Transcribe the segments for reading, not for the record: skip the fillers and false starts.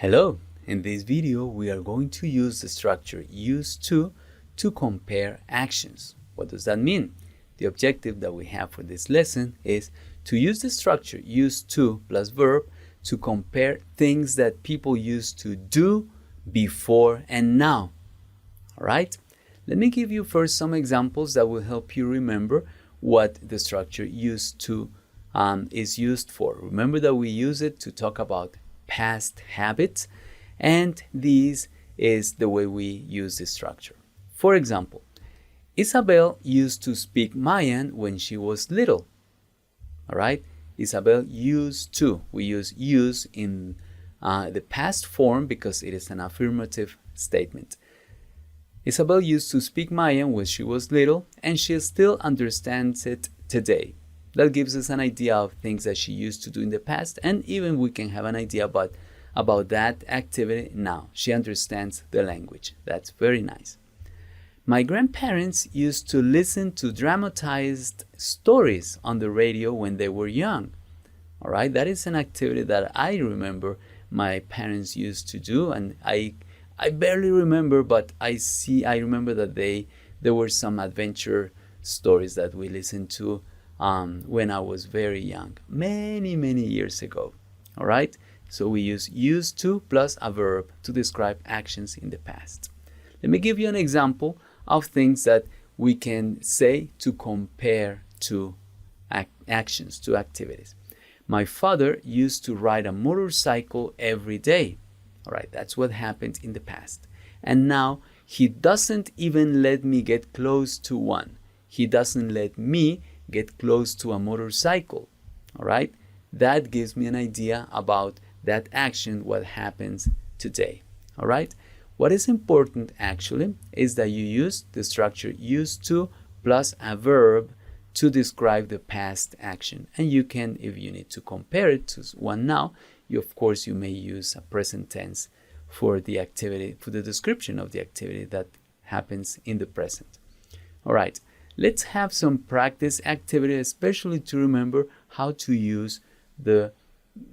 Hello! In this video, we are going to use the structure used to compare actions. What does that mean? The objective that we have for this lesson is to use the structure used to plus verb to compare things that people used to do before and now. All right? Let me give you first some examples that will help you remember what the structure used to is used for. Remember that we use it to talk about past habits, and this is the way we use this structure. For example, Isabel used to speak Mayan when she was little. All right? Isabel used to. We use in the past form because it is an affirmative statement. Isabel used to speak Mayan when she was little, and she still understands it today. That gives us an idea of things that she used to do in the past, and even we can have an idea about that activity now. She understands the language. That's very nice. My grandparents used to listen to dramatized stories on the radio when they were young. All right, that is an activity that I remember my parents used to do, and I barely remember, but I remember that there were some adventure stories that we listened to when I was very young, many years ago. All right, so we use used to plus a verb to describe actions in the past. Let me give you an example of things that we can say to compare to actions, to activities. My father used to ride a motorcycle every day. All right, that's what happened in the past. And now he doesn't even let me get close to one. He doesn't let me get close to a motorcycle. All right, that gives me an idea about that action, what happens today. All right, what is important actually is that you use the structure used to plus a verb to describe the past action. And you can, if you need to compare it to one now, of course you may use a present tense for the activity, for the description of the activity that happens in the present. All right, let's have some practice activity, especially to remember how to use the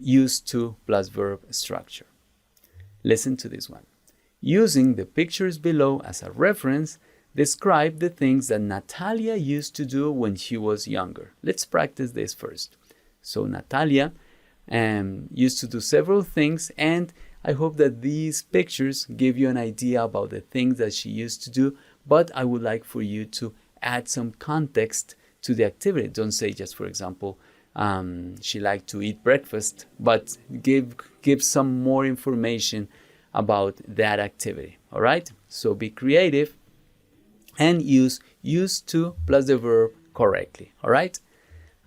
used to plus verb structure. Listen to this one. Using the pictures below as a reference, describe the things that Natalia used to do when she was younger. Let's practice this first. So Natalia used to do several things, and I hope that these pictures give you an idea about the things that she used to do, but I would like for you to add some context to the activity. Don't say just, for example, she liked to eat breakfast, but give some more information about that activity. All right, so be creative and use used to plus the verb correctly. All right,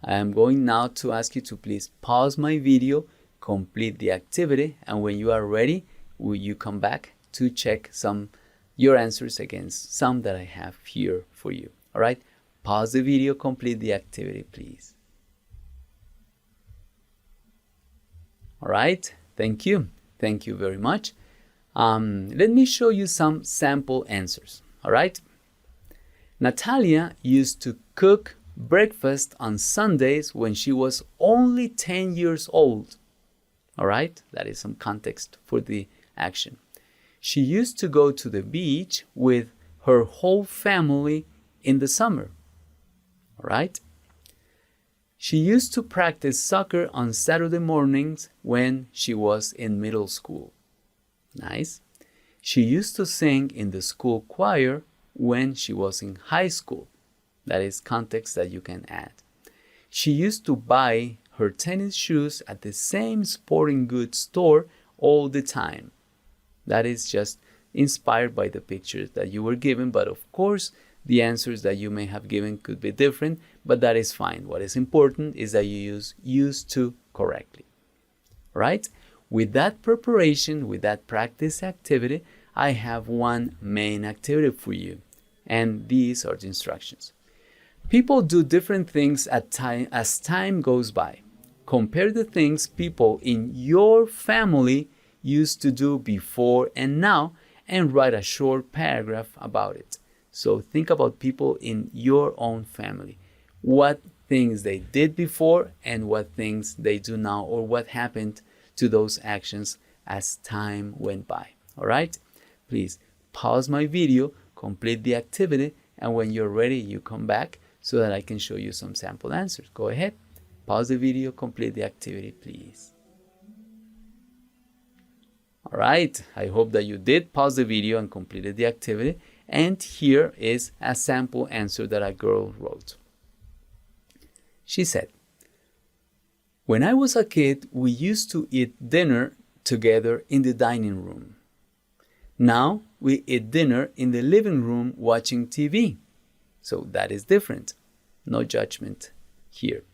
I am going now to ask you to please pause my video, complete the activity, and when you are ready, will you come back to check your answers against some that I have here for you. All right, pause the video, complete the activity, please. All right, thank you very much. Let me show you some sample answers. All right, Natalia used to cook breakfast on Sundays when she was only 10 years old. All right, that is some context for the action. She used to go to the beach with her whole family in the summer. All right. She used to practice soccer on Saturday mornings when she was in middle school. Nice. She used to sing in the school choir when she was in high school. That is context that you can add. She used to buy her tennis shoes at the same sporting goods store all the time. That is just inspired by the pictures that you were given, but of course, the answers that you may have given could be different, but that is fine. What is important is that you use used to correctly. Right? With that preparation, with that practice activity, I have one main activity for you, and these are the instructions. People do different things as time goes by. Compare the things people in your family used to do before and now, and write a short paragraph about it. So think about people in your own family. What things they did before and what things they do now, or what happened to those actions as time went by. All right? Please pause my video, complete the activity, and when you're ready, you come back so that I can show you some sample answers. Go ahead, pause the video, complete the activity, please. All right, I hope that you did pause the video and completed the activity. And here is a sample answer that a girl wrote. She said, "When I was a kid, we used to eat dinner together in the dining room. Now we eat dinner in the living room watching TV. So that is different. No judgment here.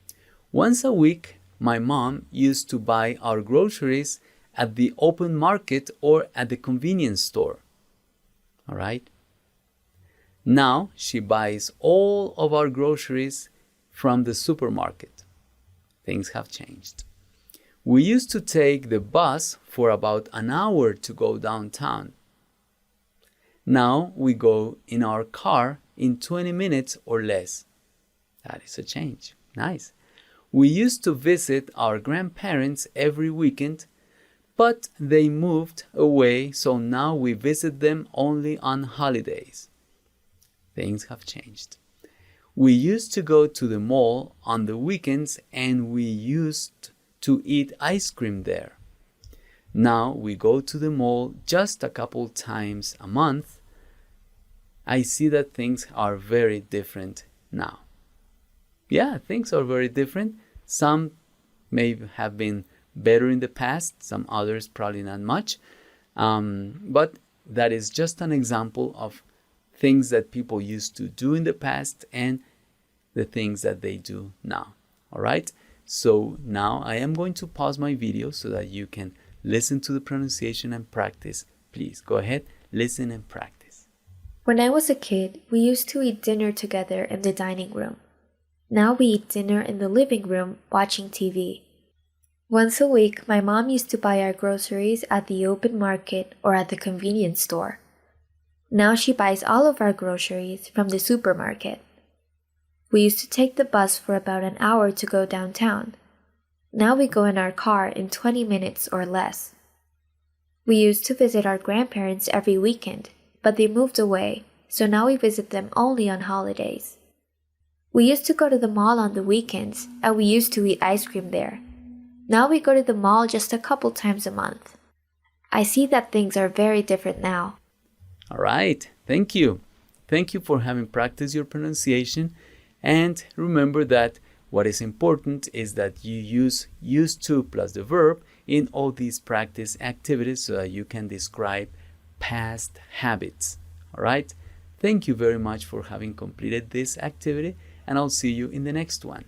Once a week, my mom used to buy our groceries at the open market or at the convenience store. All right? Now she buys all of our groceries from the supermarket. Things have changed. We used to take the bus for about an hour to go downtown. Now we go in our car in 20 minutes or less. That is a change. Nice. We used to visit our grandparents every weekend, but they moved away, so now we visit them only on holidays. Things have changed. We used to go to the mall on the weekends and we used to eat ice cream there. Now we go to the mall just a couple times a month. I see that things are very different now." Yeah, things are very different. Some may have been better in the past, some others probably not much. But that is just an example of things that people used to do in the past and the things that they do now. All right? So now I am going to pause my video so that you can listen to the pronunciation and practice. Please go ahead, listen and practice. When I was a kid, we used to eat dinner together in the dining room. Now we eat dinner in the living room watching TV. Once a week, my mom used to buy our groceries at the open market or at the convenience store. Now she buys all of our groceries from the supermarket. We used to take the bus for about an hour to go downtown. Now we go in our car in 20 minutes or less. We used to visit our grandparents every weekend, but they moved away, so now we visit them only on holidays. We used to go to the mall on the weekends, and we used to eat ice cream there. Now we go to the mall just a couple times a month. I see that things are very different now. All right, thank you. Thank you for having practiced your pronunciation. And remember that what is important is that you use used to plus the verb in all these practice activities so that you can describe past habits. All right, thank you very much for having completed this activity, and I'll see you in the next one.